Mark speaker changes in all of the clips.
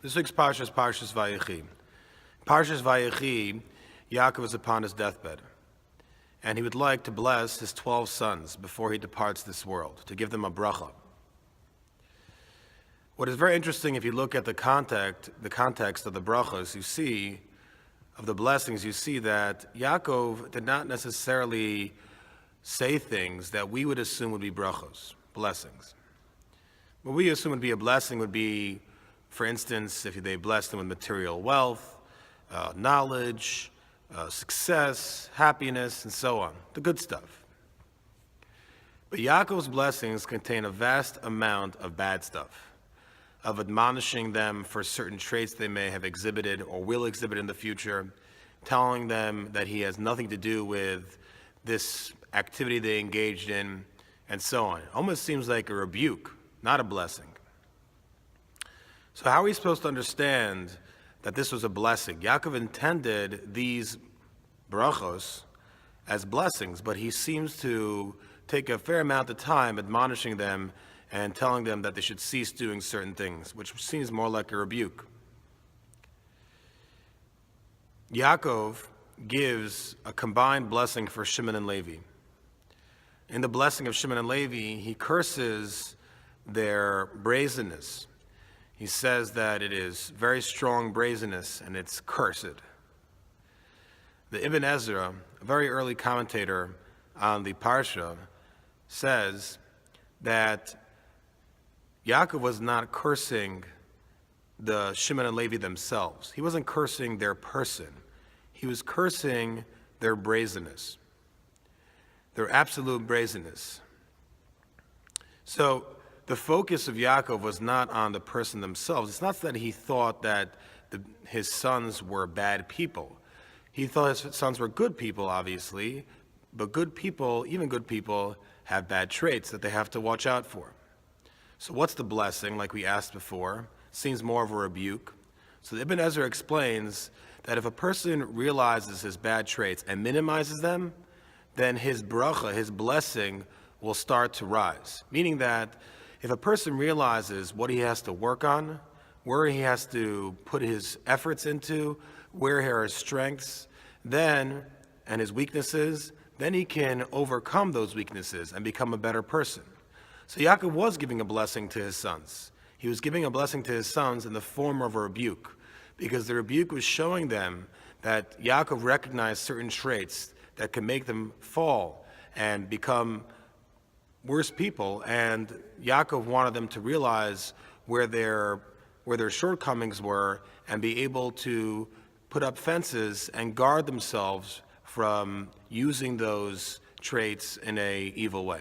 Speaker 1: This week's parshas, Parshas Vayechi. Parshas Vayechi, Yaakov is upon his deathbed, and he would like to bless his 12 sons before he departs this world, to give them a bracha. What is very interesting, if you look at the context of the brachas, you see, of the blessings, you see that Yaakov did not necessarily say things that we would assume would be brachos, blessings. What we assume would be a blessing would be, for instance, if they blessed him with material wealth, knowledge, success, happiness, and so on, the good stuff. But Yaakov's blessings contain a vast amount of bad stuff, of admonishing them for certain traits they may have exhibited or will exhibit in the future, telling them that he has nothing to do with this activity they engaged in, and so on. It almost seems like a rebuke, not a blessing. So how are we supposed to understand that this was a blessing? Yaakov intended these brachos as blessings, but he seems to take a fair amount of time admonishing them and telling them that they should cease doing certain things, which seems more like a rebuke. Yaakov gives a combined blessing for Shimon and Levi. In the blessing of Shimon and Levi, he curses their brazenness. He says that it is very strong brazenness and it's cursed. The Ibn Ezra, a very early commentator on the parsha, says that Yaakov was not cursing the Shimon and Levi themselves. He wasn't cursing their person. He was cursing their brazenness, their absolute brazenness. So the focus of Yaakov was not on the person themselves. It's not that he thought that his sons were bad people. He thought his sons were good people, obviously, but good people, even good people, have bad traits that they have to watch out for. So what's the blessing, like we asked before? Seems more of a rebuke. So Ibn Ezra explains that if a person realizes his bad traits and minimizes them, then his bracha, his blessing, will start to rise. Meaning that if a person realizes what he has to work on, where he has to put his efforts into, where are his strengths, then, and his weaknesses, then he can overcome those weaknesses and become a better person. So Yaakov was giving a blessing to his sons. He was giving a blessing to his sons in the form of a rebuke, because the rebuke was showing them that Yaakov recognized certain traits that could make them fall and become worse people, and Yaakov wanted them to realize where their shortcomings were and be able to put up fences and guard themselves from using those traits in an evil way.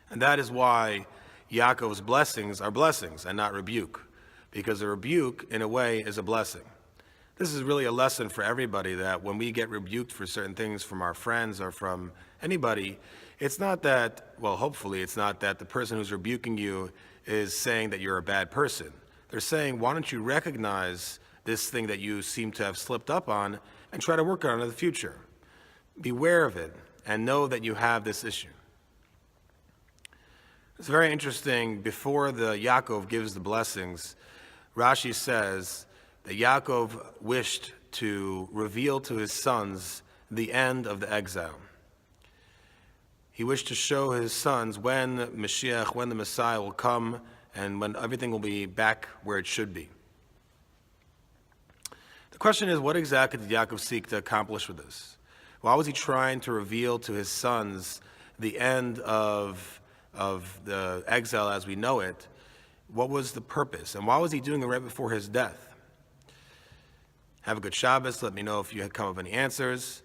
Speaker 1: And that is why Yaakov's blessings are blessings and not rebuke, because a rebuke, in a way, is a blessing. This is really a lesson for everybody, that when we get rebuked for certain things from our friends or from anybody, it's not that, well, hopefully it's not that the person who's rebuking you is saying that you're a bad person. They're saying, why don't you recognize this thing that you seem to have slipped up on and try to work on it in the future? Beware of it and know that you have this issue. It's very interesting, before the Yaakov gives the blessings, Rashi says that Yaakov wished to reveal to his sons the end of the exile. He wished to show his sons when Mashiach, when the Messiah will come, and when everything will be back where it should be. The question is, what exactly did Yaakov seek to accomplish with this? Why was he trying to reveal to his sons the end of the exile as we know it? What was the purpose? And why was he doing it right before his death? Have a good Shabbos. Let me know if you had come up with any answers.